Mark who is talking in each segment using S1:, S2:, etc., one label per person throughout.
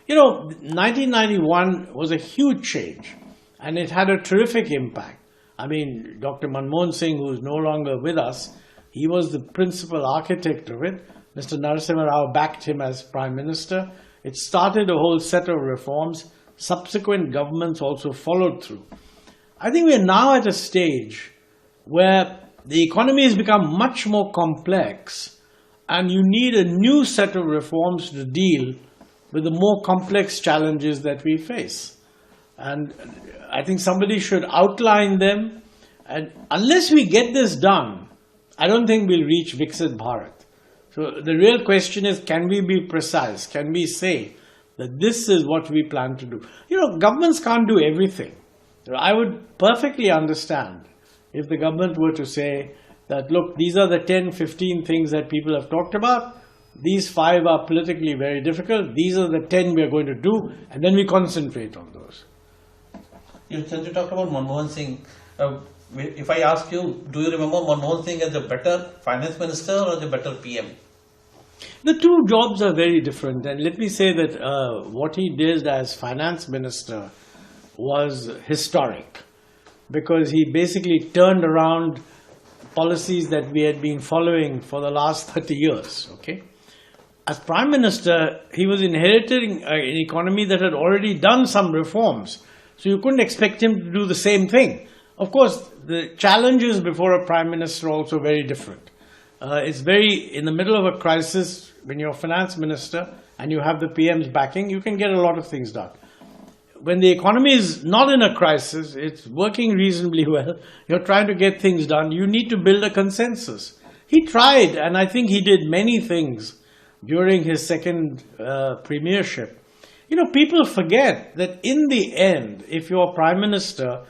S1: 1991 was a huge change, and it had a terrific impact. I mean, Dr. Manmohan Singh, who is no longer with us, he was the principal architect of it. Mr. Narasimha Rao backed him as Prime Minister. It started a whole set of reforms. Subsequent governments also followed through. I think we are now at a stage where the economy has become much more complex, and you need a new set of reforms to deal with the more complex challenges that we face. And I think somebody should outline them. And unless we get this done, I don't think we'll reach Viksit Bharat. So the real question is, can we be precise? Can we say that this is what we plan to do? Governments can't do everything. I would perfectly understand if the government were to say that, look, these are the 10, 15 things that people have talked about. These 5 are politically very difficult. These are the 10 we are going to do, and then we concentrate on those.
S2: Since you talked about Manmohan Singh, if I ask you, do you remember Manmohan Singh as a better finance minister or as a better PM?
S1: The two jobs are very different, and let me say that what he did as finance minister was historic, because he basically turned around policies that we had been following for the last 30 years. Okay, as Prime Minister, he was inheriting an economy that had already done some reforms, so you couldn't expect him to do the same thing. Of course, the challenges before a Prime Minister are also very different. It's in the middle of a crisis, when you're a finance minister and you have the PM's backing, you can get a lot of things done. When the economy is not in a crisis, it's working reasonably well, you're trying to get things done, you need to build a consensus. He tried, and I think he did many things during his second premiership. People forget that in the end, if you're Prime Minister,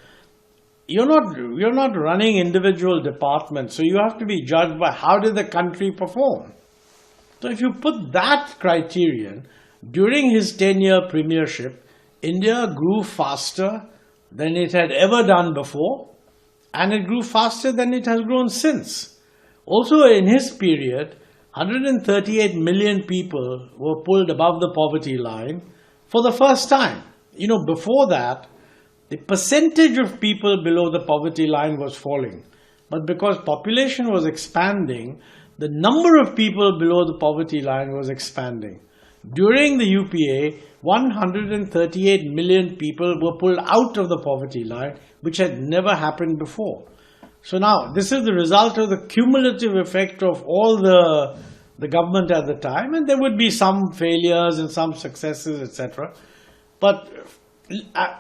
S1: you're not running individual departments, so you have to be judged by how did the country perform. So if you put that criterion, during his 10-year premiership, India grew faster than it had ever done before, and it grew faster than it has grown since. Also in his period, 138 million people were pulled above the poverty line for the first time. Before that, the percentage of people below the poverty line was falling. But because population was expanding, the number of people below the poverty line was expanding. During the UPA, 138 million people were pulled out of the poverty line, which had never happened before. So now, this is the result of the cumulative effect of all the government at the time, and there would be some failures and some successes, etc. But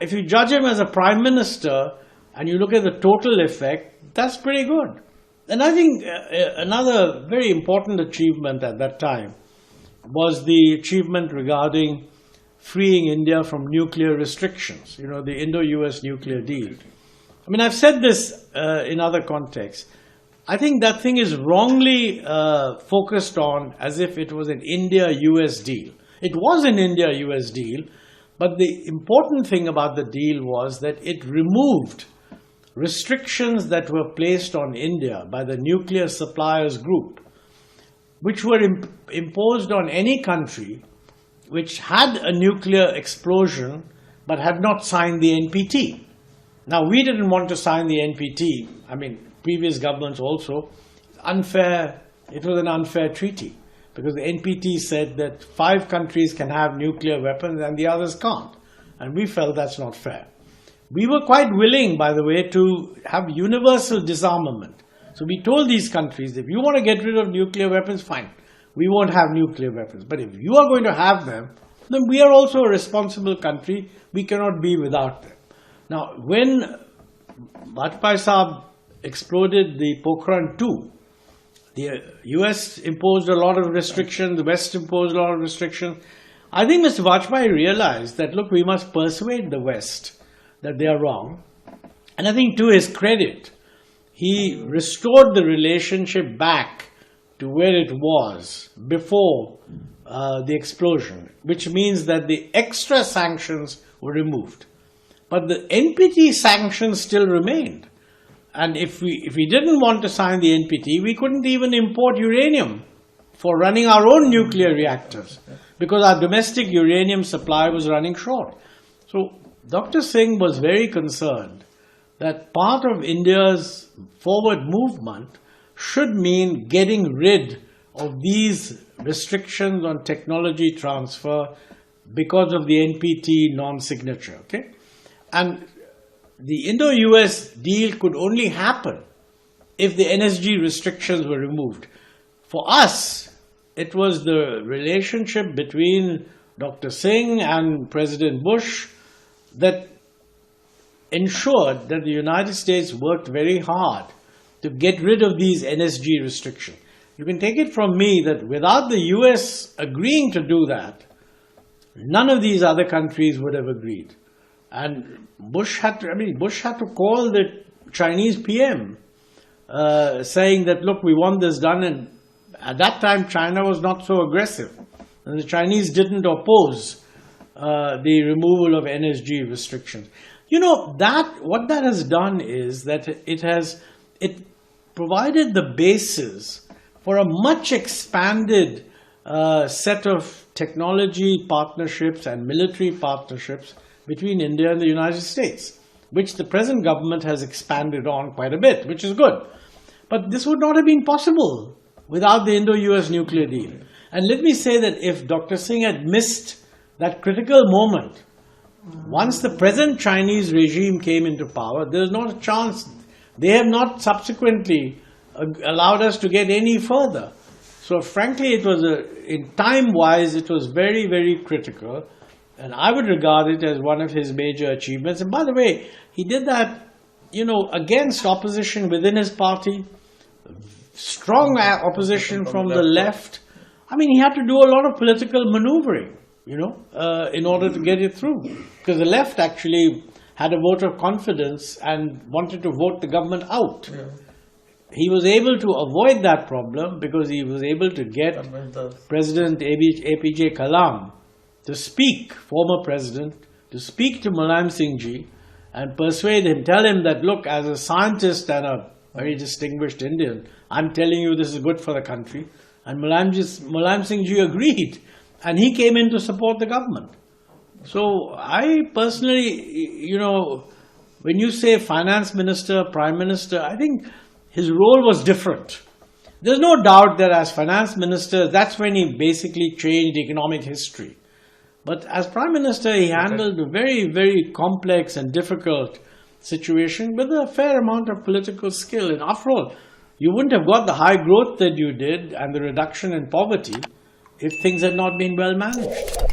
S1: if you judge him as a Prime Minister and you look at the total effect, that's pretty good. And I think another very important achievement at that time was the achievement regarding freeing India from nuclear restrictions, the Indo-US nuclear deal. I mean, I've said this in other contexts. I think that thing is wrongly focused on as if it was an India-US deal. It was an India-US deal, but the important thing about the deal was that it removed restrictions that were placed on India by the nuclear suppliers group, which were imposed on any country which had a nuclear explosion but had not signed the NPT. Now, we didn't want to sign the NPT. I mean, previous governments also. Unfair. It was an unfair treaty because the NPT said that 5 countries can have nuclear weapons and the others can't. And we felt that's not fair. We were quite willing, by the way, to have universal disarmament. So we told these countries, if you want to get rid of nuclear weapons, fine. We won't have nuclear weapons. But if you are going to have them, then we are also a responsible country. We cannot be without them. Now, when Vajpayee Saab exploded the Pokhran 2, the US imposed a lot of restrictions, the West imposed a lot of restrictions. I think Mr. Vajpayee realized that, look, we must persuade the West that they are wrong. And I think to his credit, he restored the relationship back to where it was before the explosion, which means that the extra sanctions were removed. But the NPT sanctions still remained. And if we didn't want to sign the NPT, we couldn't even import uranium for running our own nuclear reactors because our domestic uranium supply was running short. So Dr. Singh was very concerned that part of India's forward movement should mean getting rid of these restrictions on technology transfer because of the NPT non-signature. Okay? And the Indo-US deal could only happen if the NSG restrictions were removed. For us, it was the relationship between Dr. Singh and President Bush that ensured that the United States worked very hard to get rid of these NSG restrictions. You can take it from me that without the US agreeing to do that, none of these other countries would have agreed. And Bush had to call the Chinese PM saying that, look, we want this done. And at that time, China was not so aggressive. And the Chinese didn't oppose the removal of NSG restrictions. You know, what that has done is that it provided the basis for a much expanded set of technology partnerships and military partnerships between India and the United States, which the present government has expanded on quite a bit, which is good. But this would not have been possible without the Indo-US nuclear deal. And let me say that if Dr. Singh had missed that critical moment, once the present Chinese regime came into power, there's not a chance. They have not subsequently allowed us to get any further. So frankly, it was in time-wise, it was very, very critical. And I would regard it as one of his major achievements. And by the way, he did that, against opposition within his party, strong opposition from the left. I mean, he had to do a lot of political maneuvering, in order to get it through. Because the left actually had a vote of confidence and wanted to vote the government out. Yeah. He was able to avoid that problem because he was able to get President APJ Kalam to speak, former president, to speak to Mulayam Singh Ji and persuade him, tell him that, look, as a scientist and a very distinguished Indian, I'm telling you this is good for the country. And Mulayam Singh Ji agreed. And he came in to support the government. So I personally, when you say finance minister, prime minister, I think his role was different. There's no doubt that as finance minister, that's when he basically changed economic history. But as prime minister, he handled a very, very complex and difficult situation with a fair amount of political skill. And after all, you wouldn't have got the high growth that you did and the reduction in poverty if things had not been well managed.